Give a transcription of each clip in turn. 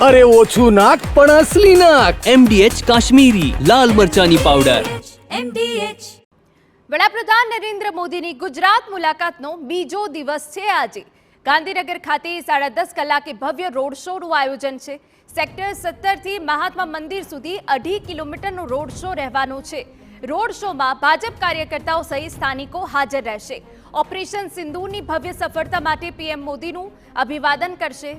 અરે ઓછું નાક પણ અસલી નાક. MDH કાશ્મીરી લાલ મરચાની પાવડર. વડાપ્રધાન નરેન્દ્ર મોદીની ગુજરાત મુલાકાતનો બીજો દિવસ છે આજે. ગાંધીનગર ખાતે 10:30 કલાકે ભવ્ય રોડ શોનું આયોજન છે. સેક્ટર 17 થી મહાત્મા મંદિર સુધી 2.5 કિલોમીટરનો રોડ શો રહેવાનો છે. રોડ શોમાં ભાજપ કાર્યકર્તાઓ સહિત સ્થાનિકો હાજર રહેશે. ઓપરેશન સિંદૂરની ભવ્ય સફળતા માટે પીએમ મોદીનું અભિવાદન કરશે.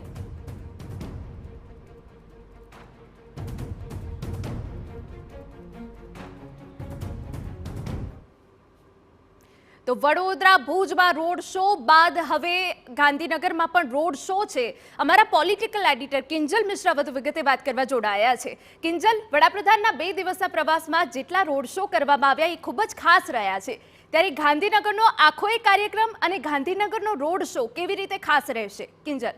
તો વડોદરા ભુજમાં રોડ શો બાદ હવે ગાંધીનગરમાં પણ રોડ શો છે. અમારા પોલિટિકલ એડિટર કિંજલ મિશ્રા વધુ વિગતે વાત કરવા જોડાયા છે. કિંજલ, વડાપ્રધાનના 2 દિવસના પ્રવાસમાં જેટલા રોડ શો કરવામાં આવ્યા એ ખૂબ જ ખાસ રહ્યા છે, ત્યારે ગાંધીનગરનો આખો એક કાર્યક્રમ અને ગાંધીનગરનો રોડ શો કેવી રીતે ખાસ રહેશે? કિંજલ.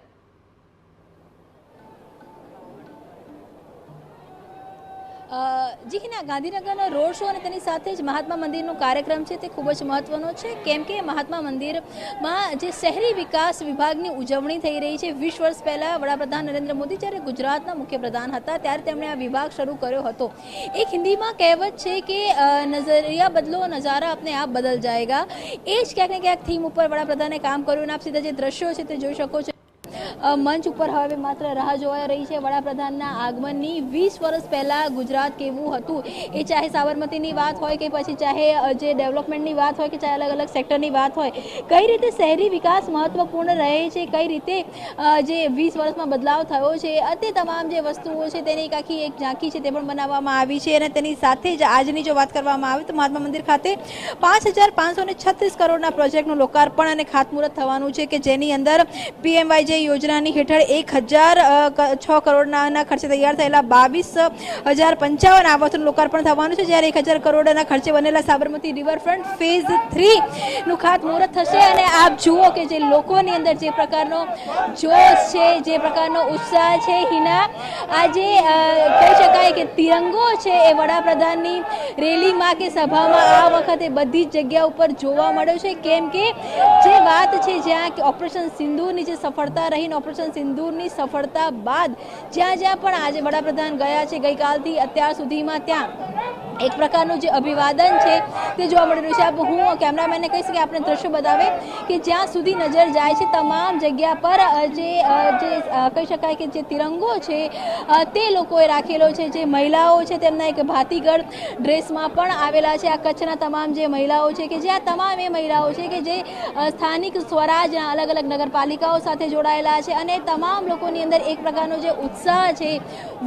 જી ના, ગાંધીનગરનો રોડ શો અને તેની સાથે જ મહાત્મા મંદિરનો કાર્યક્રમ છે તે ખૂબ જ મહત્વનો છે, કેમ કે મહાત્મા મંદિરમાં જે શહેરી વિકાસ વિભાગની ઉજવણી થઈ રહી છે. 20 વર્ષ પહેલાં વડાપ્રધાન નરેન્દ્ર મોદી જ્યારે ગુજરાતના મુખ્યપ્રધાન હતા ત્યારે તેમણે આ વિભાગ શરૂ કર્યો હતો. એક હિન્દીમાં કહેવત છે કે નજરિયા બદલો નજારા આપને આપ બદલ જાયગા. એ જ ક્યાંક ને ક્યાંક થીમ ઉપર વડાપ્રધાને કામ કર્યું અને આપ સીધા જે દ્રશ્યો છે તે જોઈ શકો છો. મંચ ઉપર હવે માત્ર રાહ જોવાઈ રહી છે વડાપ્રધાનના આગમનની. 20 વર્ષ પહેલાં ગુજરાત કેવું હતું, એ ચાહે સાબરમતીની વાત હોય કે પછી ચાહે જે ડેવલપમેન્ટની વાત હોય કે ચાહે અલગ અલગ સેક્ટરની વાત હોય, કઈ રીતે શહેરી વિકાસ મહત્વપૂર્ણ રહે છે, કઈ રીતે જે 20 વર્ષમાં બદલાવ થયો છે, તે તમામ જે વસ્તુઓ છે તેની એક આખી એક ઝાંખી છે તે પણ બનાવવામાં આવી છે. અને તેની સાથે જ આજની જો વાત કરવામાં આવે તો મહાત્મા મંદિર ખાતે 5,536 કરોડના પ્રોજેક્ટનું લોકાર્પણ અને ખાતમુહૂર્ત થવાનું છે, કે જેની અંદર PMYJ યોજનાની હેઠળ 1,006 કરોડના ખર્ચે તૈયાર થયેલા 22,055 આવાસોનું લોકાર્પણ થવાનું છે, જ્યારે 1,000 કરોડના ખર્ચે બનેલા સાબરમતી રિવરફ્રન્ટ ફેઝ 3 નું ખાતમુહૂર્ત થશે. અને આપ જુઓ કે જે લોકોની અંદર જે પ્રકારનો જોશ છે, જે પ્રકારનો ઉત્સાહ છે, હિના, આજે કહી શકાય કે તિરંગો છે એ વડાપ્રધાનની રેલીમાં કે સભામાં આ વખતે બધી જ જગ્યા ઉપર જોવા મળ્યો છે, કેમ કે જે વાત છે જ્યાં ઓપરેશન સિંદૂરની જે સફળતા રહીને ઓપરેશન સિંદૂરની સફળતા બાદ જ્યાં જ્યાં પણ આજે વડાપ્રધાન ગયા છે ગઈકાલથી અત્યાર સુધીમાં, ત્યાં એક પ્રકારનું જે અભિવાદન છે તે જોવા મળી રહ્યું છે. હું કેમેરામેનને કહીશ કે આપણે દ્રશ્ય બતાવે કે જ્યાં સુધી નજર જાય છે તમામ જગ્યા પર જે કહી શકાય કે જે તિરંગો છે તે લોકોએ રાખેલો છે. જે મહિલાઓ છે તેમના એક ભાતીગળ ડ્રેસમાં પણ આવેલા છે. આ કચ્છના તમામ જે મહિલાઓ છે કે જે આ તમામ એ મહિલાઓ છે કે જે સ્થાનિક સ્વરાજના અલગ અલગ નગરપાલિકાઓ સાથે જોડાયેલા છે, અને તમામ લોકોની અંદર એક પ્રકારનો જે ઉત્સાહ છે.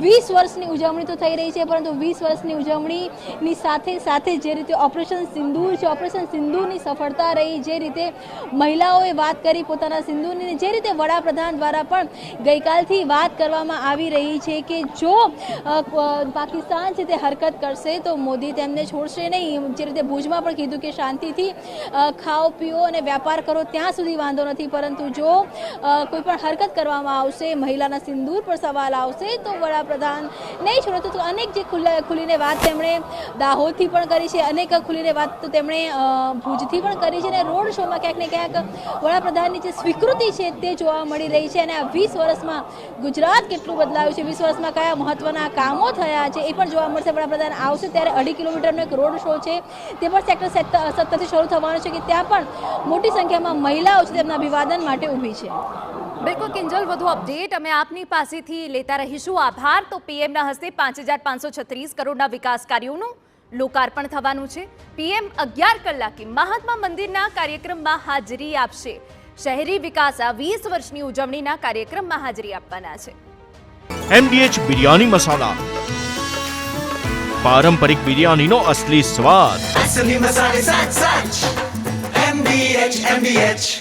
20 વર્ષની ઉજવણી તો થઈ રહી છે, પરંતુ 20 વર્ષની ઉજવણીની સાથે સાથે જે રીતે ઓપરેશન સિંદૂર છે, ઓપરેશન સિંદૂરની સફળતા રહી, જે રીતે મહિલાઓએ વાત કરી પોતાના સિંદૂરની, જે રીતે વડાપ્રધાન દ્વારા પણ ગઈકાલથી વાત કરવામાં આવી રહી છે કે જો પાકિસ્તાન છે તે હરકત કરશે તો મોદી તેમને છોડશે નહીં. જે રીતે ભુજમાં પણ કીધું કે શાંતિથી ખાઓ પીઓ અને વ્યાપાર કરો ત્યાં સુધી વાંધો નથી, પરંતુ જો કોઈ પણ હરકત કરવામાં આવશે, મહિલાના સિંદૂર પર સવાલ આવશે તો વડાપ્રધાન નહીં છોડે. તો અનેક જે ખુલીને વાત તેમણે દાહોદથી પણ કરી છે, અનેક ખુલીને વાત તો તેમણે ભુજથી પણ કરી છે. અને રોડ શોમાં ક્યાંક ને ક્યાંક વડાપ્રધાનની જે સ્વીકૃતિ છે તે જોવા મળી રહી છે. અને આ 20 વર્ષમાં ગુજરાત કેટલું બદલાયું છે, 20 વર્ષમાં કયા મહત્વના કામો થયા છે એ પણ જોવા મળશે. વડાપ્રધાન આવશે ત્યારે 2.5 કિલોમીટરનો એક રોડ શો છે તે પણ સેક્ટર 17 થી શરૂ થવાનો છે, કે ત્યાં પણ મોટી સંખ્યામાં મહિલાઓ છે તેમના અભિવાદન માટે ઊભી છે. બિલકુલ કિંજલ, વધુ અપડેટ અમે આપની પાસેથી લેતા રહીશું. આભાર. તો પીએમના હસ્તે 5,536 કરોડના વિકાસ કાર્યોનું લોકાર્પણ થવાનું છે. પીએમ 11 કલાકે મહાત્મા મંદિરના કાર્યક્રમમાં હાજરી આપશે. શહેરી વિકાસ 20 વર્ષની ઉજવણીના કાર્યક્રમમાં હાજરી આપવાના છે. MDH બિરયાની મસાલા, પારંપરિક બિરયાનીનો અસલી સ્વાદ. असली मसाले साच साच MDH